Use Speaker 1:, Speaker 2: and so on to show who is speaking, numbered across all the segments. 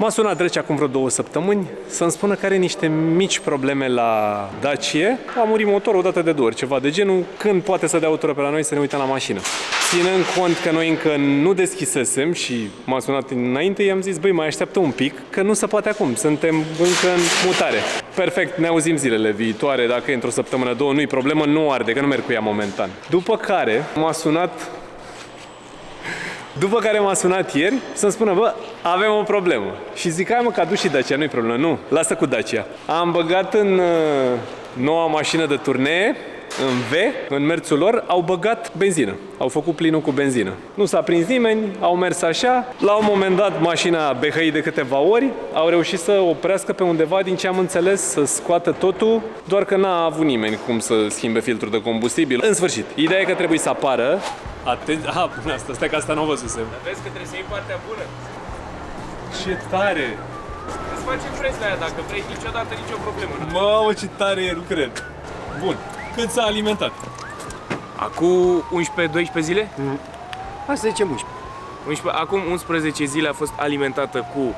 Speaker 1: M-a sunat Dreci acum vreo 2 săptămâni să-mi spună că are niște mici probleme la Dacia. A murit motorul o dată de 2 ori, ceva de genul, când poate să dea o tură pe la noi să ne uităm la mașină. Ținând cont că noi încă nu deschisesem și m-a sunat înainte, i-am zis, băi, mai așteaptă un pic, că nu se poate acum, suntem încă în mutare. Perfect, ne auzim zilele viitoare, dacă e într-o săptămână, 2, nu-i problemă, nu arde, că nu merg cu ea momentan. După care m-a sunat ieri să-mi spună, bă, avem o problemă. Și zic, hai mă, că aduci și Dacia, nu-i problemă. Nu, lasă cu Dacia. Am băgat în noua mașină de turnee, în V, în merțul lor, au băgat benzină. Au făcut plinul cu benzină. Nu s-a prins nimeni, au mers așa. La un moment dat, mașina BHI de câteva ori, au reușit să oprească pe undeva, din ce am înțeles, să scoată totul, doar că n-a avut nimeni cum să schimbe filtrul de combustibil. În sfârșit, ideea e că trebuie să apară. Bun, asta, stai că asta nu o văzusem.
Speaker 2: Vezi că trebuie să iei partea bună.
Speaker 1: Ce tare!
Speaker 2: Îți facem preț la aia, dacă vrei, niciodată nicio problemă.
Speaker 1: Mamă, ce tare e, nu cred. Bun, cât s-a alimentat?
Speaker 2: Acum 11-12 zile?
Speaker 3: Hai să zicem 11.
Speaker 2: Acum 11 zile a fost alimentată cu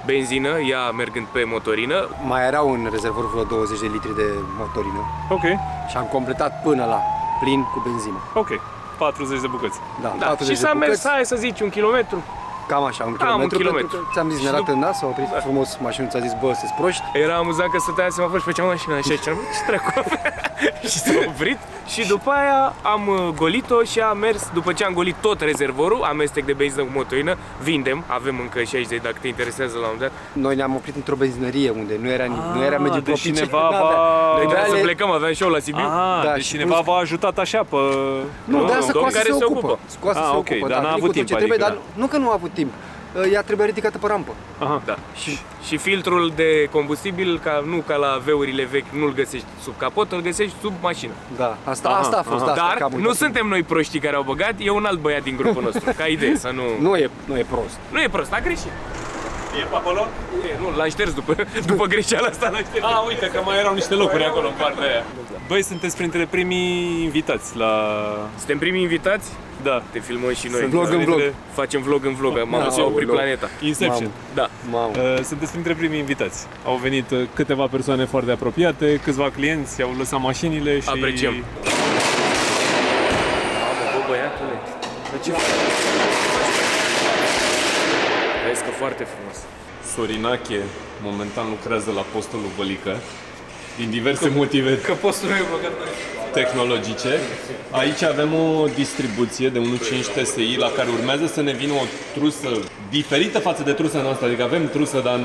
Speaker 2: benzină, ea mergând pe motorină.
Speaker 3: Mai erau în rezervor vreo 20 de litri de motorină
Speaker 1: Ok,
Speaker 3: și am completat până la plin cu benzină.
Speaker 1: ok. 40 de bucăți.
Speaker 3: Da,
Speaker 2: Da,
Speaker 3: 40
Speaker 2: și
Speaker 3: de
Speaker 2: s-a mers,
Speaker 3: bucăți,
Speaker 2: hai să zici, 1 kilometru.
Speaker 3: cam așa, un
Speaker 2: un
Speaker 3: kilometru,
Speaker 2: kilometru.
Speaker 3: pentru că ți-am zis,
Speaker 2: Și
Speaker 3: ne-a dat
Speaker 2: după-
Speaker 3: în nas, s-a oprit frumos mașinul, ți-a zis, bă, sunteți proști.
Speaker 2: Era amuzant că stătea semafor și făcea mașina așa, ce trecu. Și s-a oprit și după aia am golit-o și a mers, după ce am golit tot rezervorul, amestec de benzină cu motorină, vindem, avem încă 60 dacă te interesează la un moment dat.
Speaker 3: Noi ne-am oprit într-o benzinărie unde nu era mediu
Speaker 1: deci
Speaker 3: propice.
Speaker 1: cineva
Speaker 3: N-avea.
Speaker 1: va-
Speaker 2: Noi trebuia să
Speaker 3: ale-
Speaker 2: plecăm, aveam show la Sibiu.
Speaker 3: Da,
Speaker 1: deci
Speaker 3: și
Speaker 1: cineva
Speaker 3: plus-
Speaker 1: v-a ajutat așa pe...
Speaker 3: Nu, de asta
Speaker 2: domn
Speaker 3: Coase
Speaker 2: care
Speaker 3: se
Speaker 2: se
Speaker 3: ocupă.
Speaker 2: ocupă.
Speaker 3: Coase se
Speaker 1: ok,
Speaker 3: ocupă,
Speaker 1: dar n-a
Speaker 3: a venit
Speaker 1: avut
Speaker 3: cu tot
Speaker 1: timp,
Speaker 3: ce trebuie,
Speaker 1: adică,
Speaker 3: dar nu că nu a avut timp. Ea trebuia ridicată pe rampă.
Speaker 1: Aha.
Speaker 2: Da. Și filtrul de combustibil, nu ca la V-urile vechi, nu-l găsești sub capot, îl găsești sub mașină.
Speaker 3: Da, asta a fost. Asta,
Speaker 2: Dar
Speaker 3: capul
Speaker 2: nu
Speaker 3: meu.
Speaker 2: suntem noi proștii care au băgat, e un alt băiat din grupul nostru, ca idee, să nu...
Speaker 3: Nu e prost.
Speaker 2: Nu e prost, a greșit.
Speaker 1: E pe acolo?
Speaker 2: Nu, l-a șters după greșeala asta, l-a șters.
Speaker 1: Uite că mai erau niște locuri acolo în partea aia. Băi, sunteți printre primii invitați la...
Speaker 2: Suntem primii invitați?
Speaker 1: Da.
Speaker 2: Te filmăm și noi.
Speaker 3: Vlog în vlog.
Speaker 2: Facem vlog în vlog, am oprit planeta.
Speaker 1: Inception.
Speaker 2: Da.
Speaker 3: Mamă.
Speaker 1: Sunteți printre primii invitați. Au venit câteva persoane foarte apropiate, câțiva clienți, au lăsat mașinile și...
Speaker 2: Apreciem. Mamă, bă, băiatule. Ce faci? Vezi că foarte frumos.
Speaker 1: Sorinache momentan lucrează la postul lui Vălică din diverse motive
Speaker 2: Că postul meu e blocat.
Speaker 1: tehnologice. Aici avem o distribuție de 1.5 TSI la care urmează să ne vină o trusă diferită față de trusa noastră, adică avem trusă, dar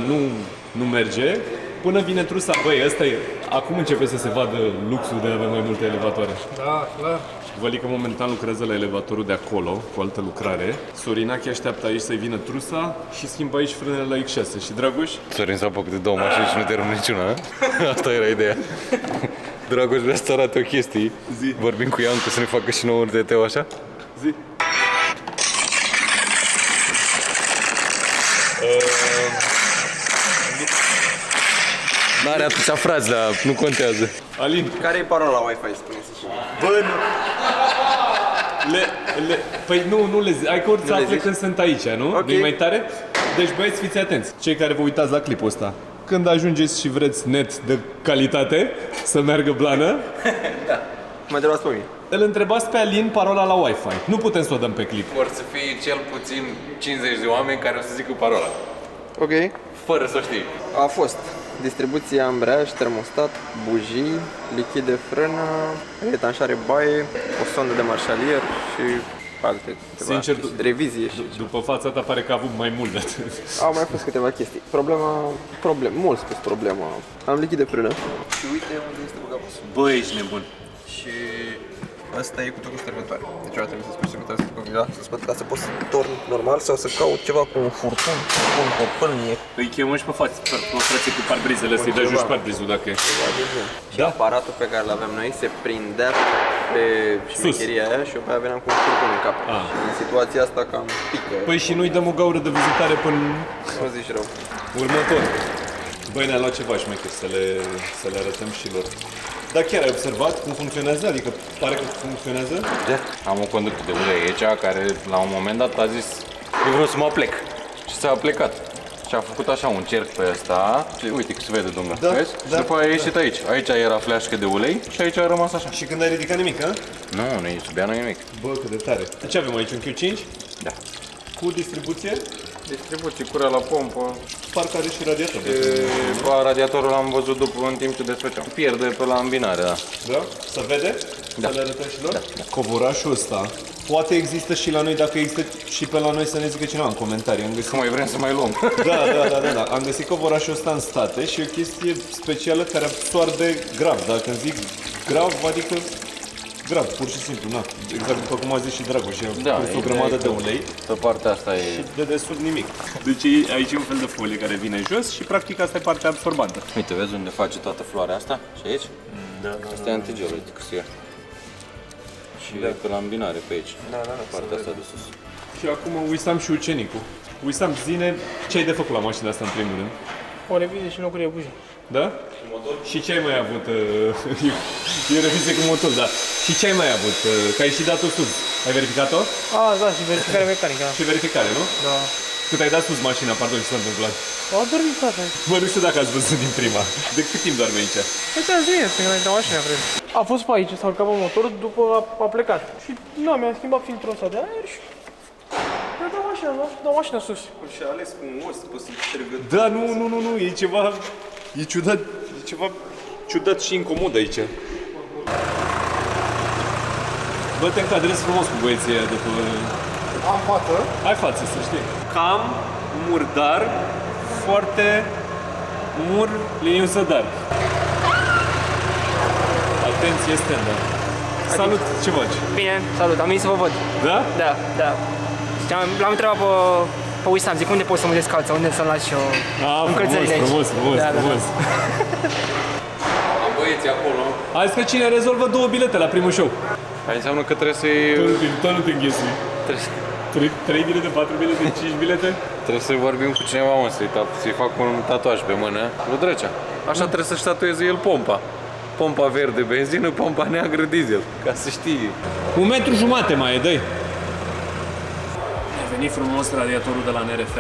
Speaker 1: nu merge. Până vine trusa, băi, ăsta e, acum începe să se vadă luxul de a avea mai multe elevatoare.
Speaker 2: Da, clar.
Speaker 1: Vălică momentan lucrează la elevatorul de acolo, cu altă lucrare. Sorinache așteaptă aici să-i vină trusa și schimbă aici frânele la X6. Și Dragoș?
Speaker 4: Sorin s-a apucat de 2 mașini și nu te rămâne niciuna, a? Asta era ideea. Dragoș vrea să arate o chestie.
Speaker 1: Zi.
Speaker 4: Vorbim cu Iancu să ne facă și nouă un TT-ul așa?
Speaker 1: Zi.
Speaker 4: N-are atâția frați, dar nu contează.
Speaker 1: Alin,
Speaker 5: Care e parola Wi-Fi, spuneți și mie?
Speaker 1: bă, păi nu le zic, ai că să afle când sunt aici, nu?
Speaker 5: Ok.
Speaker 1: Nu-i mai tare? Deci băieți, fiți atenți, cei care vă uitați la clipul ăsta. Când ajungeți și vreți net de calitate, să meargă blană,
Speaker 5: Mă întrebați pe mine.
Speaker 1: îl întrebați pe Alin parola la Wi-Fi. Nu putem să o dăm pe clip.
Speaker 4: Vor să fie cel puțin 50 de oameni care o să zică parola.
Speaker 5: Ok.
Speaker 4: Fără să o știi.
Speaker 5: A fost distribuție ambreiaj, termostat, bujii, lichid de frână, retanșare baie, o sondă de marșalier și alte câteva
Speaker 1: Sincer,
Speaker 5: chestii. Revizie și
Speaker 1: După fața ta pare că a avut mai mult de atât.
Speaker 5: au mai fost câteva chestii. Mult spus problema. Am lichid de frână. Și uite unde este băgat pasul.
Speaker 1: Bă, ești nebun.
Speaker 5: Și asta e cutul cu ștergătoare. Deci eu trebuie să spui ștergătoare să cumva să scot ca să poți să torni normal sau să caut ceva cu un furtun, cu un copâlnie.
Speaker 1: Îi chemăm și pe frații cu parbrizele, să-i dai jos parbrizul dacă e.
Speaker 5: Și aparatul pe care îl avem noi se prindea pe șmecheria aia și eu pe aia veneam cu un furtun în cap. Și în situația asta cam pică.
Speaker 1: Păi și nu-i dăm o gaură de vizitare până
Speaker 5: Nu zici rău.
Speaker 1: următor. Băi, ne-a luat ceva șmecheri să le arătăm și lor. Dar chiar ai observat cum funcționează? Adică pare că funcționează?
Speaker 4: Am un conductor de ulei aici care la un moment dat a zis eu vreau să mă plec. Și s-a plecat. Și Și a făcut așa un cerc pe ăsta. Și uite că se vede, domnule.
Speaker 6: Da,
Speaker 4: Vezi?
Speaker 6: da.
Speaker 4: Și după aia a ieșit aici. Aici era fleașcă de ulei și aici a rămas așa.
Speaker 6: Și când ai ridicat nimic, a?
Speaker 4: Nu e sub ea, nu e nimic.
Speaker 6: Bă, cât de tare. Ce avem aici? Un Q5?
Speaker 4: Da.
Speaker 6: Cu distribuție?
Speaker 4: Distribuție, curea la pompă.
Speaker 6: Parcă are și radiator.
Speaker 4: Radiatorul l-am văzut după în timp ce desfăceam. Pierde pe la îmbinare, da.
Speaker 6: Da? Să vede?
Speaker 4: Da.
Speaker 6: Să le arătăm și lor? Da. Covorașul ăsta poate există și la noi, dacă există și pe la noi să ne zică cineva în comentarii. Am găsit,
Speaker 4: Că mai vrem să mai luăm.
Speaker 6: da. Am găsit covorașul ăsta în state și e o chestie specială care absorbe grav. Dacă îmi zic grav, adică grav, pur și simplu, na. Exact după cum a zis și Dragoș,
Speaker 4: Da,
Speaker 6: pus o grămadă de ulei
Speaker 4: Pe partea asta e...
Speaker 6: și de desubt nimic. Deci aici e un fel de folie care vine jos și practic asta e partea absorbantă.
Speaker 4: Uite, vezi unde face toată floarea asta? Și aici? Da. Asta e antigel, uite că se ia. Și pe la îmbinare pe aici. Da. Partea asta de sus.
Speaker 6: Și acum Wisam și ucenicul. Wisam, zine ce ai de făcut la mașina asta în primul rând?
Speaker 2: O revizie și înlocuire bujii.
Speaker 6: Da? Și ce ai mai avut? E revizie cu motor, da. Și ce ai mai avut? Că ai și dat-o sus. Ai verificat-o?
Speaker 2: Da, și verificare mecanică.
Speaker 6: Și verificare, nu?
Speaker 2: Da.
Speaker 6: Cât ai dat sus mașina, pardon, ce s-a întâmplat?
Speaker 2: A dormit toată.
Speaker 6: Mă, nu știu dacă ați văzut din prima. De cât timp doarme aici?
Speaker 2: Păi ți-am zis, când am intrat mașina, cred. A fost pe aici, s-a urcat pe motor, după a plecat. Și nu, mi-a schimbat filtrul ăsta de aer și... Mi-a dat mașina sus.
Speaker 5: Și a ales cu un os, poți să-i ștergă.
Speaker 6: Da, nu, e ceva... E ciudat, e ceva ciudat și incomod aici. Bă, te încadrezi frumos cu băieții ăia după...
Speaker 3: Am față.
Speaker 6: Ai față, să știi. Cam murdar, foarte liniuță dar. Atenție, standard. Salut, ce faci?
Speaker 7: Bine, salut, am venit să vă văd.
Speaker 6: Da?
Speaker 7: Da. L-am întrebat pe Wisam, zic unde pot să mă descalță, unde să-mi las și eu încălțările aici.
Speaker 6: Frumos.
Speaker 4: Am băieții acolo.
Speaker 6: Hai că cine rezolvă 2 bilete la primul show.
Speaker 4: Aia înseamnă că trebuie să-i...
Speaker 6: Tot nu te înghesui. 3 bilete, 4 bilete, 5 bilete?
Speaker 4: Trebuie să vorbim cu cineva, mă, să-i fac un tatuaj pe mână. Lui Drăcea. Așa trebuie să-și tatueze el pompa. Pompa verde benzină, pompa neagră diesel. Ca să știi.
Speaker 6: 1,5 metru mai e, dă-i. A venit frumos radiatorul de la NRF.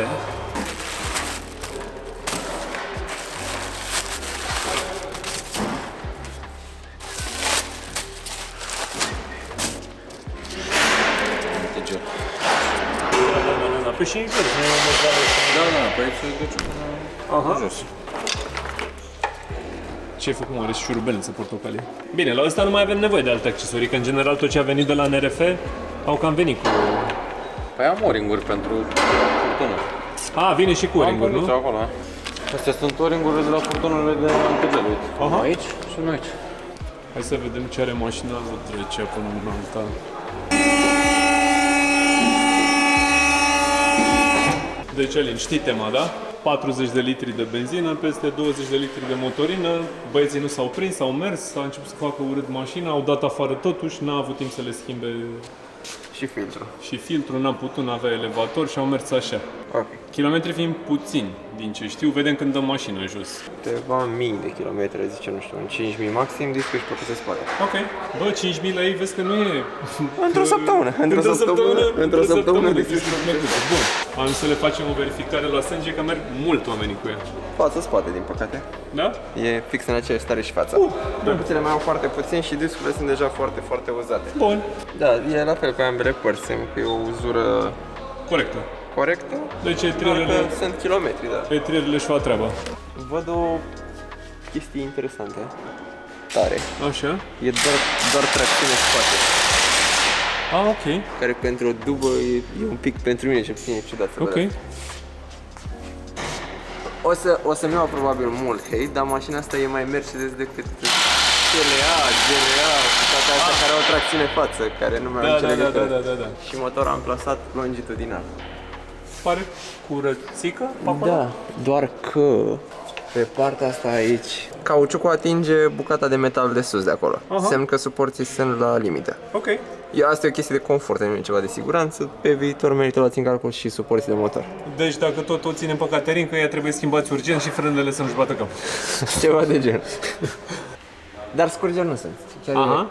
Speaker 4: Antigel.
Speaker 6: Da, pe și invers.
Speaker 4: Da, pe aici se duce până jos.
Speaker 6: Ce ai făcut, mă? Are și șurubelniță portocalie. Bine, la ăsta nu mai avem nevoie de alte accesorii, că în general tot ce a venit de la NRF au cam venit cu...
Speaker 4: Păi am o-ringuri pentru furtună.
Speaker 6: Vine și cu ring-uri,
Speaker 4: Am
Speaker 6: nu?
Speaker 4: acolo, a? Astea sunt o-ringurile de la furtunele de Antigel, uite.
Speaker 6: Aha.
Speaker 4: Aici și unul aici.
Speaker 6: Hai să vedem ce are mașina lui Drăcea până în alta. Deci, Alin, știi tema, da? 40 de litri de benzină, peste 20 de litri de motorină, băieții nu s-au prins, au mers, au început să facă urât mașina, au dat afară totuși, n-a avut timp să le schimbe
Speaker 5: Și filtru.
Speaker 6: și filtrul, n-a putut, n-avea elevator și au mers așa.
Speaker 5: Ok.
Speaker 6: Kilometri fiind puțini, din ce știu, vedem când dăm mașina jos.
Speaker 5: Câteva mii de kilometri, zice, nu știu, în 5.000 maxim, discul și pe spate.
Speaker 6: Ok. Bă, 5.000 lei, vezi că nu e...
Speaker 5: Într-o săptămână. Într-o săptămână de
Speaker 6: Bun. Am să le facem o verificare la sânge, că merg mult oamenii cu ea.
Speaker 5: Față-spate, din păcate.
Speaker 6: Da?
Speaker 5: E fix în aceeași stare și fața. Drăguțele mai au foarte puțin și discurile sunt deja foarte, foarte uzate.
Speaker 6: Bun.
Speaker 5: Da, e la fel pe ambele părți, că e o uzură
Speaker 6: Corectă.
Speaker 5: corectă.
Speaker 6: Deci
Speaker 5: Doar
Speaker 6: etrierele,
Speaker 5: că sunt kilometri, da.
Speaker 6: etrierele își fac treaba.
Speaker 5: Văd o chestie interesantă. Tare.
Speaker 6: Așa.
Speaker 5: E doar tracțiune spate.
Speaker 6: Ok.
Speaker 5: Care pentru o dubă e un pic, pentru mine cel puțin, e ciudat să
Speaker 6: Ok.
Speaker 5: văd asta. O să-mi iau probabil mult hate, dar mașina asta e mai Mercedes decât CLA, GLA și toate astea care au tracțiune față, care nu mai au nicio legătură.
Speaker 6: Da.
Speaker 5: Și motor amplasat longitudinal.
Speaker 6: Pare curățică?
Speaker 5: Da, doar că pe partea asta aici cauciucul atinge bucata de metal de sus de acolo. Semn că suporții sunt la limită.
Speaker 6: Ok.
Speaker 5: Asta e o chestie de confort, nu e ceva de siguranță. Pe viitor merită luați în calcul și suporții de motor.
Speaker 6: Deci dacă tot o ținem pe Caterinca, ea trebuie schimbați urgent și frânele să nu-și bată cap.
Speaker 5: Ceva de gen. Dar scurgeri nu sunt.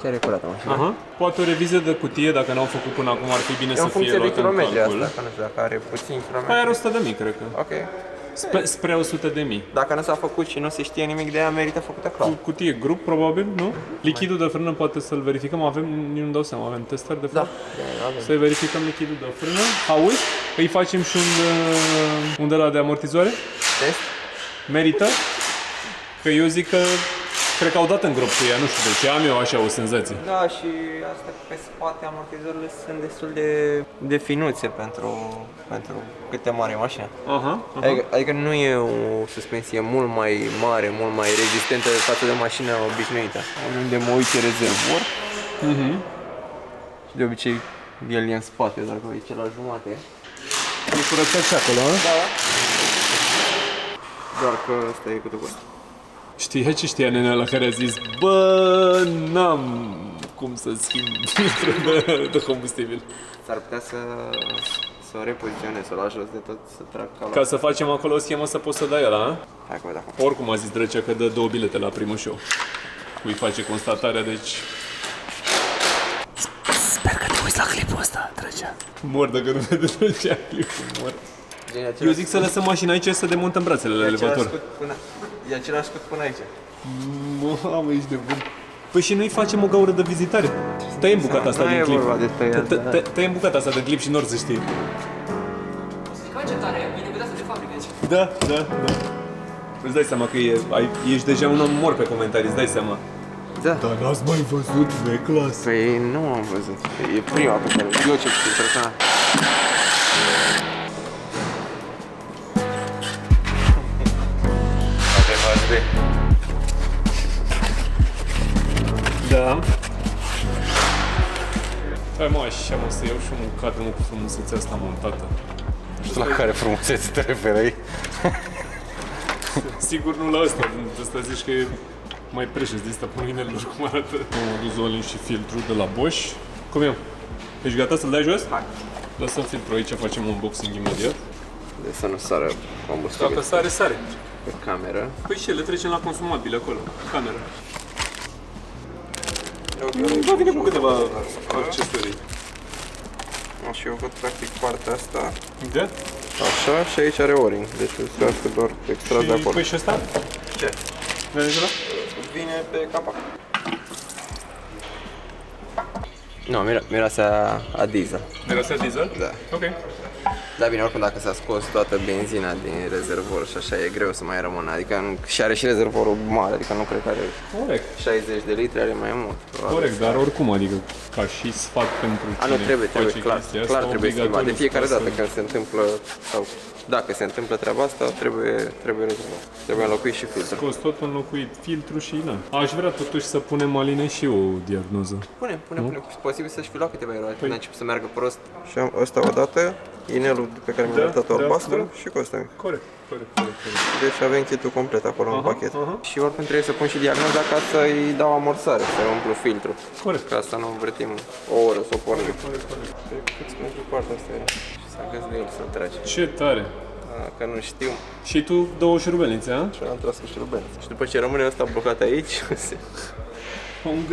Speaker 5: Chiar e curată mașina.
Speaker 6: Poate o revizie de cutie, dacă n-au făcut până acum, ar fi bine
Speaker 5: E
Speaker 6: să
Speaker 5: în
Speaker 6: fie
Speaker 5: funcție de
Speaker 6: luată în
Speaker 5: kilometri
Speaker 6: calcul.
Speaker 5: asta, că nu știu dacă are puțin kilometri.
Speaker 6: Mai are 100 de mii, cred că.
Speaker 5: Ok.
Speaker 6: Spre 100 de mii.
Speaker 5: Dacă nu s-a făcut și nu se știe nimic de ea, merită făcută clar.
Speaker 6: Cutie grup, probabil, nu? Lichidul de frână poate să-l verificăm, avem, nu-mi dau seama, avem testări de frână?
Speaker 5: Da.
Speaker 6: Să verificăm lichidul de frână. Auzi? Îi facem și un de la de amortizoare?
Speaker 5: Test?
Speaker 6: Merită? Că eu zic că cred că au dat în grop cu ea, nu știu de ce, am eu așa o senzație.
Speaker 5: Da, și asta pe spate amortizorile sunt destul de finuțe pentru câte mare e mașina.
Speaker 6: Aha.
Speaker 5: Adică nu e o suspensie mult mai mare, mult mai rezistentă față de mașina obișnuită. Unde mă uit e rezervor. Și de obicei el e în spate, dacă uiți la jumate.
Speaker 6: E curățat și acolo, a?
Speaker 5: Da. Doar că ăsta e cât costă.
Speaker 6: Știi ce știa nenea la care a zis, bă, n-am cum să schimb filtrul de combustibil.
Speaker 5: S-ar putea să o repoziționez, să o lași jos de tot, să trag calul.
Speaker 6: Ca să facem acolo o schemă să poți să dai ăla, a?
Speaker 5: Hai că vedem.
Speaker 6: Oricum a zis Drăcea că dă 2 bilete la primul show. Îi face constatarea, deci...
Speaker 7: Sper că te uiți la clipul ăsta, Drăcea.
Speaker 6: Mor dacă nu vede Drăcea clipul, mor. Eu zic să lăsăm mașina aici să demontăm brațele la elevator.
Speaker 5: E același cât până aici.
Speaker 6: Mamă, ești de bun. Păi și noi facem o gaură de vizitare. Tăiem bucata asta din clip. Tăiem bucata asta din clip și nor să știi.
Speaker 7: O să zic, ce tare, e nebuneasă de fabrică aici.
Speaker 6: Da. Îți dai seama că ești deja un om mor pe comentarii, îți dai seama.
Speaker 5: Da.
Speaker 6: Dar n-ați mai văzut V-Class?
Speaker 5: Păi nu am văzut. E prima pe care eu ce știu personal.
Speaker 6: Da. Hai mă, așa mă, să iau și un cadru cu frumusețea asta montată.
Speaker 4: La care frumusețe te referi?
Speaker 6: Sigur nu la ăsta, ăsta zici că e mai preșez de ăsta pe mâinelor cum arată. Am adus olin și filtru de la Bosch. Cum e? Ești gata să-l dai jos?
Speaker 5: Hai.
Speaker 6: Lăsăm filtrul aici, facem unboxing imediat.
Speaker 5: De să nu sară combustibil
Speaker 6: Dacă sare, sare.
Speaker 5: pe cameră.
Speaker 6: Păi și le trecem la consumabile acolo, camera. Va vine cu câteva accesorii.
Speaker 5: Și eu văd practic partea asta
Speaker 6: Da?
Speaker 5: așa și aici are o-ring. Deci se aștept doar extras de acolo.
Speaker 6: Păi și ăsta?
Speaker 5: Ce?
Speaker 6: Vezi ăla?
Speaker 5: Vine pe capac. Nu, miroase a diesel.
Speaker 6: Miroase diesel?
Speaker 5: Da.
Speaker 6: Ok.
Speaker 5: Da, bine, oricum dacă s-a scos toată benzina din rezervor și așa e greu să mai rămână. Adică și are și rezervorul mare, adică nu cred că are
Speaker 6: Corect.
Speaker 5: 60 de litri, are mai mult. Probabil.
Speaker 6: Corect, dar oricum, adică ca și sfat pentru
Speaker 5: A, nu,
Speaker 6: cine
Speaker 5: trebuie,
Speaker 6: face
Speaker 5: clar,
Speaker 6: chestia
Speaker 5: clar
Speaker 6: asta,
Speaker 5: trebuie schimbat. De
Speaker 6: obligatoriu
Speaker 5: fiecare
Speaker 6: să-
Speaker 5: dată când se întâmplă, sau dacă se întâmplă treaba asta, trebuie rezolvat. Trebuie înlocuit și filtrul.
Speaker 6: Scos tot înlocuit filtru și na. Aș vrea totuși să punem Aline și o diagnoză.
Speaker 5: Pune. Posibil să-și fi luat câteva erori,
Speaker 6: Păi-
Speaker 5: când a început să meargă prost. Și am ăsta odată, inelul pe care mi-a arătat-o albastru și cu ăsta.
Speaker 6: Corect.
Speaker 5: Deci avem kitul complet acolo în pachet. Și oricum trebuie să pun și diagnoza ca să-i dau amorsare, să umplu filtrul.
Speaker 6: Corect.
Speaker 5: Ca să nu învârtim o oră să o pornim. Câți pentru partea asta era? Și s-a găsit de el să-l tragi.
Speaker 6: Ce tare.
Speaker 5: Că nu știu.
Speaker 6: Și tu două șurubelnițe, a?
Speaker 5: Și am tras cu șurubel. Și după ce rămâne ăsta blocat aici,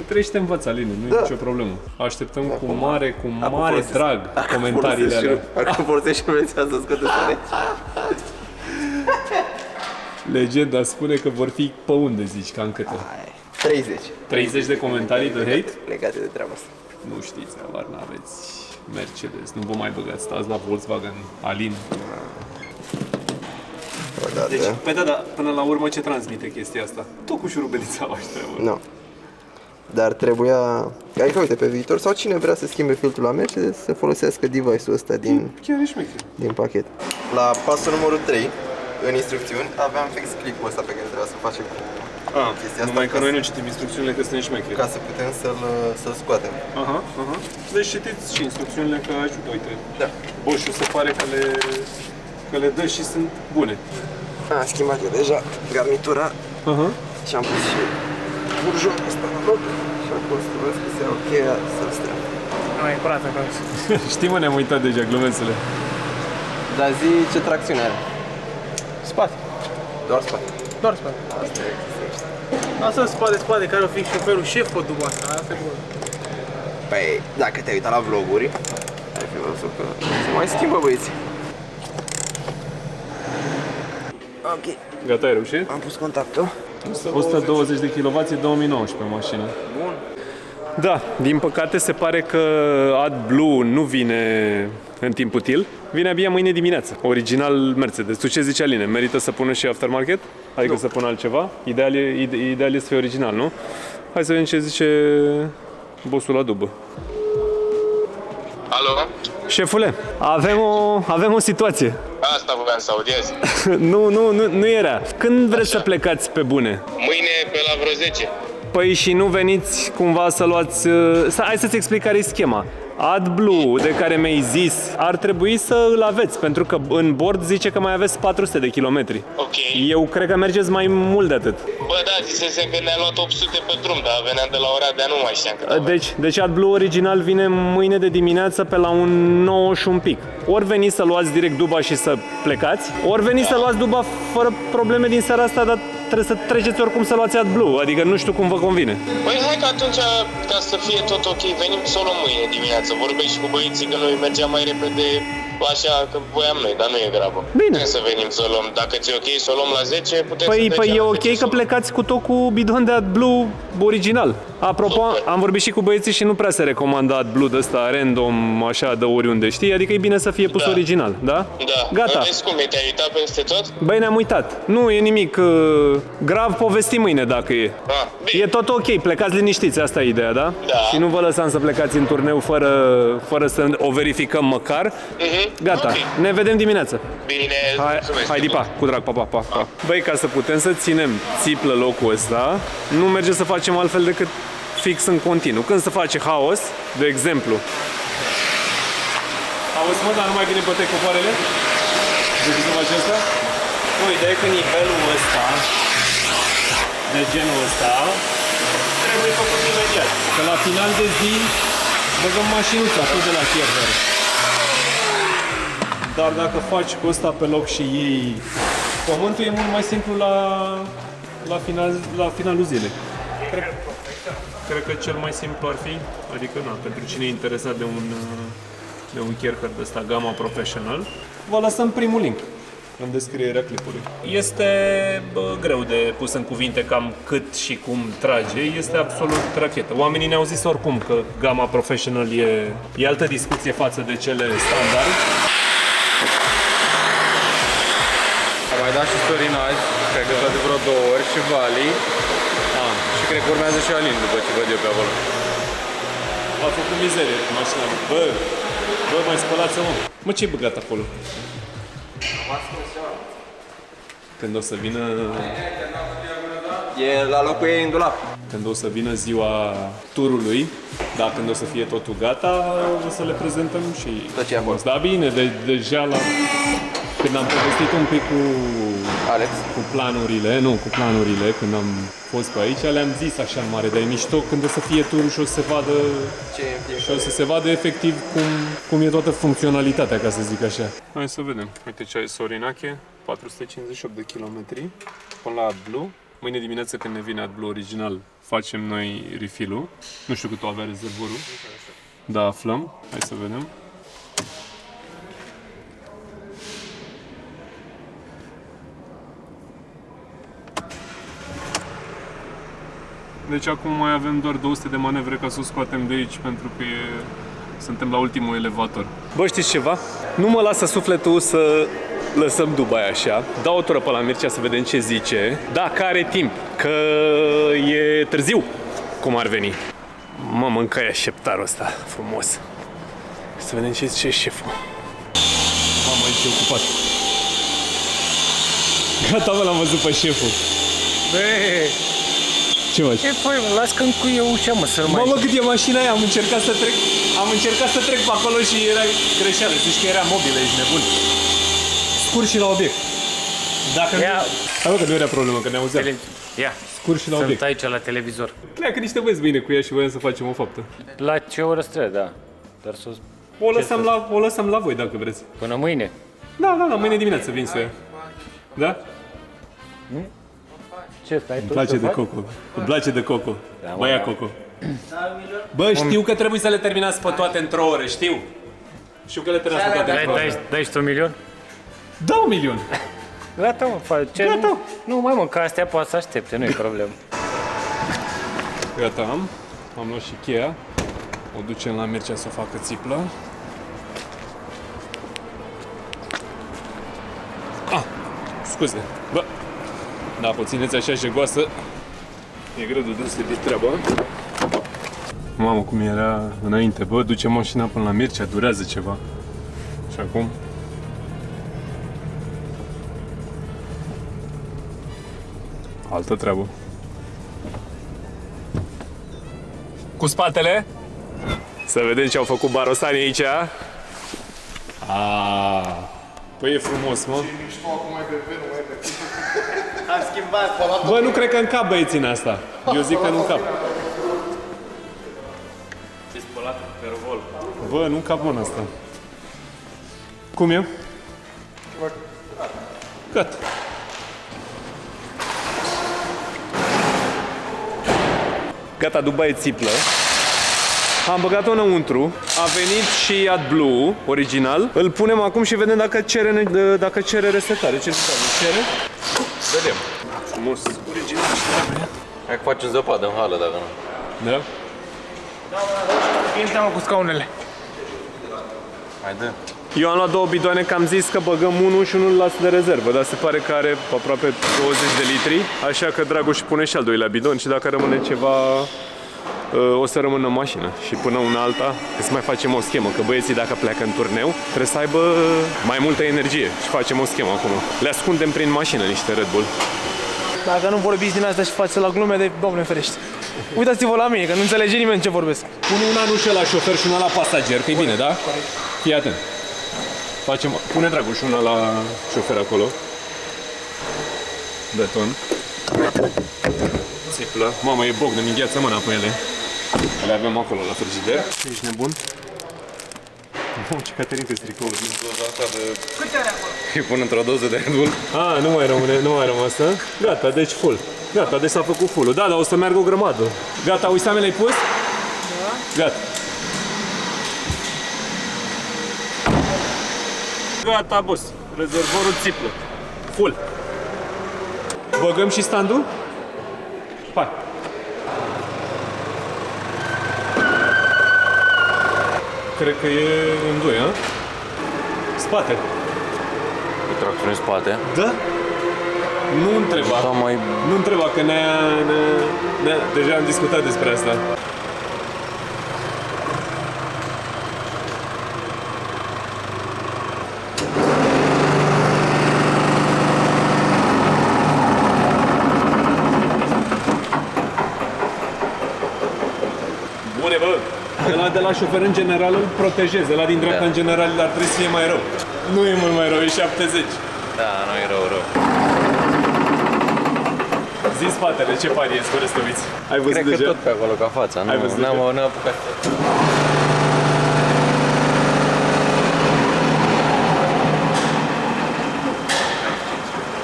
Speaker 6: Trăiește în fața, Aline, nu e nicio problemă. Așteptăm cu mare
Speaker 5: folosesc-
Speaker 6: drag comentariile alea.
Speaker 5: Acum folosesc șurubețea să scoate de aici.
Speaker 6: Legenda spune că vor fi pe unde zici, cam câte?
Speaker 5: 30.
Speaker 6: 30 de comentarii de hate?
Speaker 5: Legate de treaba asta.
Speaker 6: Nu știți, avar n-aveți Mercedes, nu vă mai băgați, stați la Volkswagen, Alin. Deci, păi da, până la urmă ce transmite chestia asta? Tot cu șurubelița aș treabă.
Speaker 5: Nu. Dar trebuia... Adică, uite, pe viitor, sau cine vrea să schimbe filtrul la Mercedes, să folosească device-ul ăsta
Speaker 6: Chiar e șmecher.
Speaker 5: din pachet. La pasul numărul 3, în instrucțiuni, aveam fix clipul ăsta pe care trebuia să facem cu chestia asta.
Speaker 6: Numai că noi nu citim instrucțiunile, că suntem șmecheri.
Speaker 5: Ca să putem să-l scoatem.
Speaker 6: Aha. Deci citiți și instrucțiunile că ajută, uite.
Speaker 5: Da.
Speaker 6: Bosch-ul se pare că le dă și sunt bune.
Speaker 5: Am schimbat eu deja garnitura și am pus și burjonul ăsta la loc. Și acum să văd că se iau cheia să-l strâng.
Speaker 7: Nu, e curată acolo.
Speaker 6: Știi mă, ne-am uitat deja, glumesele.
Speaker 5: Dar zi ce tracțiune are?
Speaker 7: Spate.
Speaker 5: Doar spate.
Speaker 7: Doar spate. Asta spate, care o fi șoferul șef pe după asta. Asta e bun.
Speaker 5: Păi, dacă te-ai uitat la vloguri, ai fi văzut că se mai schimbă băieții.
Speaker 3: Ok,
Speaker 1: Gata, ai reușit?
Speaker 3: am pus contactul.
Speaker 6: 120 de kW, 2019 mașina.
Speaker 1: Da, din păcate se pare că AdBlue nu vine în timp util. Vine abia mâine dimineață. Original Mercedes. Tu ce zici, Aline? Merită să pună și aftermarket? Adică să pună altceva? Ideal e să fie original, nu? Hai să vedem ce zice bossul la dubă.
Speaker 8: Alo?
Speaker 1: Șefule, avem o situație.
Speaker 8: Asta voiam să audiez.
Speaker 1: Nu era. Când vreți să plecați pe bune?
Speaker 8: Mâine pe la vreo 10.
Speaker 1: Păi și nu veniți cumva să luați... Hai să-ți explic care e schema. AdBlue, de care mi-ai zis, ar trebui să îl aveți, pentru că în bord zice că mai aveți 400 de kilometri.
Speaker 8: Ok.
Speaker 1: Eu cred că mergeți mai mult de atât.
Speaker 8: Bă, da, zisese că ne-a luat 800 pe drum, dar veneam de la Oradea, nu mai știam cât avea.
Speaker 1: Deci AdBlue original vine mâine de dimineață pe la un 9 și un pic. Ori veniți să luați direct duba și să plecați, ori veniți să luați duba fără probleme din seara asta, dar trebuie să treceți oricum să luați AdBlue, adică nu știu cum vă convine.
Speaker 8: Păi hai că atunci, ca să fie tot ok, venim să o luăm mâine dimineață. Vorbești și cu băieții că noi mergeam mai repede, așa că voiam noi, dar nu e grabă.
Speaker 1: Bine.
Speaker 8: Putem să venim să o luăm, dacă ți-e ok să o luăm la 10, putem să
Speaker 1: Păi
Speaker 8: trecem
Speaker 1: e
Speaker 8: la
Speaker 1: ok
Speaker 8: 10
Speaker 1: că
Speaker 8: să o luăm.
Speaker 1: plecați cu tot cu bidon de AdBlue original. Apropo,
Speaker 8: Super.
Speaker 1: am vorbit și cu băieții și nu prea se recomandă AdBlue de ăsta random, așa, de oriunde, știi? Adică e bine să fie pus
Speaker 8: Da.
Speaker 1: original, da?
Speaker 8: Da.
Speaker 1: Gata.
Speaker 8: Vezi cum e, te-ai uitat peste tot?
Speaker 1: Băi, ne-am uitat. Nu e nimic grav, povestim mâine dacă e.
Speaker 8: Ah, bine.
Speaker 1: E tot ok, plecați liniștiți, asta e ideea, da?
Speaker 8: Da.
Speaker 1: Și nu vă lăsam să plecați în turneu fără să o verificăm măcar. Gata,
Speaker 8: Ok.
Speaker 1: ne vedem dimineață.
Speaker 8: Bine, mulțumesc.
Speaker 1: Hai, dipa, cu drag, pa. Băi, ca să putem să ținem țiplă locul ăsta, nu merge să facem altfel decât fix în continuu. Când se face haos, de exemplu. Auzi, mă, dar nu mai vine pe covoarele? De ce să faci asta? Nu, ideea e că nivelul ăsta, de genul ăsta, trebuie făcut imediat. Că la final de zi, băgăm mașinuța, tot de la fiertere. Dar dacă faci cu ăsta pe loc și iei pământul, e mult mai simplu la finalul zilei. Cred că cel mai simplu ar fi, adică na, pentru cine e interesat de un Kierkegaard de ăsta, Gamma Professional, vă lăsăm primul link în descrierea clipului. Este greu de pus în cuvinte cam cât și cum trage, este absolut rachetă. Oamenii ne-au zis oricum că Gamma Professional e altă discuție față de cele standard.
Speaker 4: Am mai dat și Sorin azi, cred că de vreo 2 ori, și Vali. Și cred că urmează și Alin după ce văd eu pe acolo.
Speaker 1: A făcut mizerie cu mașina. Bă, mai spălați-o, mă. Mă, ce-ai băgat acolo? Când o să vină...
Speaker 5: E la locul ei în dulap.
Speaker 1: Când o să vină ziua turului, da, când o să fie totul gata, o să le prezentăm și...
Speaker 5: Tot ce e acolo.
Speaker 1: Da, bine, deja când am povestit un pic
Speaker 5: Alex.
Speaker 1: cu planurile, când am fost pe aici, le-am zis așa în mare, dar e mișto când o să fie turul și o să se vadă, și o să se vadă efectiv cum e toată funcționalitatea, ca să zic așa. Hai să vedem. Uite ce ai Sorinache, 458 de kilometri până la AdBlue. Mâine dimineață când ne vine AdBlue original, facem noi refill-ul. Nu știu cât o avea rezervorul. Da, aflăm. Hai să vedem. Deci acum mai avem doar 200 de manevre ca să o scoatem de aici, pentru că suntem la ultimul elevator. Bă, știți ceva? Nu mă lasă sufletul să lăsăm Dubai așa. Dau o tură pe la Mircea să vedem ce zice. Da, că are timp, că e târziu, cum ar veni. Mă, mâncai așteptarul ăsta, frumos. Să vedem ce zice șeful. Mamă, aici e ocupat. Gata, mă, l-am văzut pe șeful. Ce faci?
Speaker 9: Ce faci, mă? Las că încuie ușa, mă, să mai...
Speaker 1: Mamă, cât e mașina aia, am încercat să trec pe acolo și era greșeală. Zici că era mobilă, ești nebun. Scur și la obiect. Dacă
Speaker 9: Ia.
Speaker 1: Hai, bă, că nu era problemă, că ne auzeam.
Speaker 9: Ia,
Speaker 1: Scur și la
Speaker 9: sunt
Speaker 1: obiect.
Speaker 9: aici la televizor.
Speaker 1: Pleacă niște băieți bine cu ea și voiam să facem o faptă.
Speaker 9: La ce oră trebuie, da. Dar să...
Speaker 1: O lăsăm la voi, dacă vreți.
Speaker 9: Până mâine.
Speaker 1: Da, mâine dimineață vin să ia. Da?
Speaker 9: Ce, stai
Speaker 1: Îmi place de Coco. Îmi place de Coco. Băia Coco. Bă, știu că trebuie să le terminați pe toate într-o oră, știu. Știu că le terminați pe toate într-o oră.
Speaker 9: Dai și tu 1 milion?
Speaker 1: Da, 1 milion.
Speaker 9: Gata, mă, face.
Speaker 1: Gata.
Speaker 9: Nu, mai mă, că astea poate să aștepte, nu e problemă.
Speaker 6: Gata, am luat și cheia. O ducem la Mircea să o facă țiplă. Scuze, bă, dacă o țineți așa jegoasă, e greu de deosebit treaba. Mamă, cum era înainte, bă, ducem mașina până la Mircea, durează ceva. Și acum? Altă treabă.
Speaker 1: Cu spatele. Să vedem ce au făcut barosanii aici.
Speaker 6: Păi e frumos, mă.
Speaker 5: Am schimbat.
Speaker 6: Bă, nu cred că încap băieții în asta. Eu zic că nu încap.
Speaker 9: Ce spălat pe revol.
Speaker 6: Bă, nu încap în asta. Cum e? Gata.
Speaker 1: Gata, Dubai țiplă. Am băgat-o înăuntru, a venit și AdBlue original. Îl punem acum și vedem dacă cere resetare. Ce cere? Vedem.
Speaker 6: Frumos.
Speaker 1: Original și trebuie.
Speaker 4: Hai că facem zăpadă în hală dacă nu.
Speaker 6: Da?
Speaker 2: Bine, teamă cu scaunele.
Speaker 4: Hai dă.
Speaker 1: Eu am luat 2 bidoane, că am zis că băgăm unul și unul las de rezervă, dar se pare că are aproape 20 de litri, așa că Dragoș pune și al doilea bidon și dacă rămâne ceva, o să rămână în mașină. Și până una alta, să mai facem o schemă, că băieții dacă pleacă în turneu, trebuie să aibă mai multă energie și facem o schemă acum. Le ascundem prin mașină niște Red Bull.
Speaker 2: Dacă nu vorbiți din asta și faceți la glume, de Doamne ferește. Uitați-vă la mine, că nu înțelege nimeni ce vorbesc.
Speaker 6: Pune una nu la șofer și una la pasager, că e bine, da? Fii atent. Pune Dragoș una la șofer acolo. Beton. Țiplă. Mamă, e boc de îngheață mâna pe ele. Le avem acolo la frigider.
Speaker 1: Ești nebun?
Speaker 6: Mamă, ce Caterin pe tricouri.
Speaker 2: Câte are acolo?
Speaker 4: Îi pun într-o doză de Red Bull.
Speaker 6: Nu mai rămas, a? Gata, deci full. Gata, deci s-a făcut full-ul. Da, dar o să meargă o grămadă. Gata, Uisame, le-ai pus? Da. Gata. Gata, boss. Rezervorul țiplă. Full. Băgăm și standul? Hai. Cred că e în 2, a? Spate.
Speaker 4: Cu tractorul în spate.
Speaker 6: Da? Nu întreba.
Speaker 4: Da, mai...
Speaker 6: Nu întreba, că deja am discutat despre asta. Bune, bă! Ăla de la șofer în general îl protejezi, ăla din dreapta în general ar trebui să fie mai rău. Nu e mult mai rău, e 70.
Speaker 4: Da, nu e rău.
Speaker 6: Zi spatele, ce panie ești cu răstăviți? Ai văzut
Speaker 4: Cred
Speaker 6: deja?
Speaker 4: că tot pe acolo, ca fața. N-am apucat.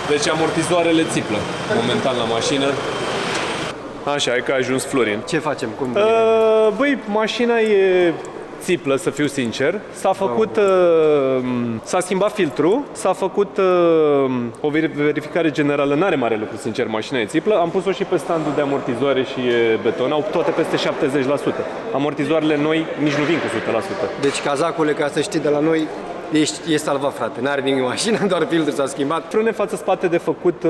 Speaker 6: Deci amortizoarele țiplă momentan la mașină.
Speaker 1: Așa, e că a ajuns Florin.
Speaker 3: Ce facem? Cum?
Speaker 1: Băi, mașina e țiplă, să fiu sincer. S-a făcut, s-a schimbat filtrul, s-a făcut o verificare generală, n-are mare lucru, sincer, mașina e țiplă. Am pus-o și pe standul de amortizoare și e beton, au toate peste 70%. Amortizoarele noi nici nu vin cu 100%.
Speaker 3: Deci cazacule, ca să știi, de la noi e salvat, frate. N-are nimic în mașină, doar filtrul s-a schimbat.
Speaker 1: Frâne față-spate de făcut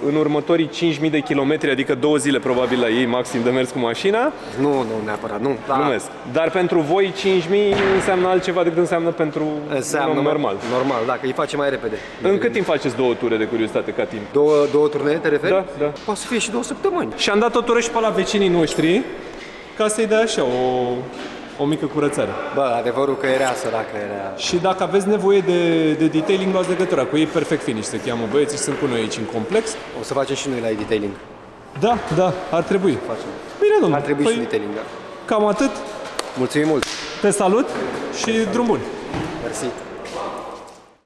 Speaker 1: în următorii 5.000 de kilometri, adică 2 zile probabil la ei maxim de mers cu mașina.
Speaker 3: Nu neapărat, nu. Da.
Speaker 1: Glumesc. Dar pentru voi 5.000 înseamnă altceva decât înseamnă pentru un om normal.
Speaker 3: Normal, dacă îi face mai repede.
Speaker 1: În cât timp faceți 2 ture de curiozitate ca timp?
Speaker 3: Două turnee, te referi?
Speaker 1: Da.
Speaker 3: Poate să fie și 2 săptămâni.
Speaker 1: Și am dat o tură și pe la vecinii noștri ca să-i dea așa o mică curățare.
Speaker 3: Bă, adevărul că era săracă, era...
Speaker 6: Și dacă aveți nevoie de detailing, luați legătura cu ei, Perfect Finish se cheamă băieții și sunt cu noi aici în complex.
Speaker 3: O să facem și noi la detailing.
Speaker 6: Da, ar trebui.
Speaker 3: Facem.
Speaker 6: Bine, domnule.
Speaker 3: Ar trebui și detailing, da.
Speaker 6: Cam atât.
Speaker 3: Mulțumim mult.
Speaker 6: Te salut și drum bun.
Speaker 3: Mersi.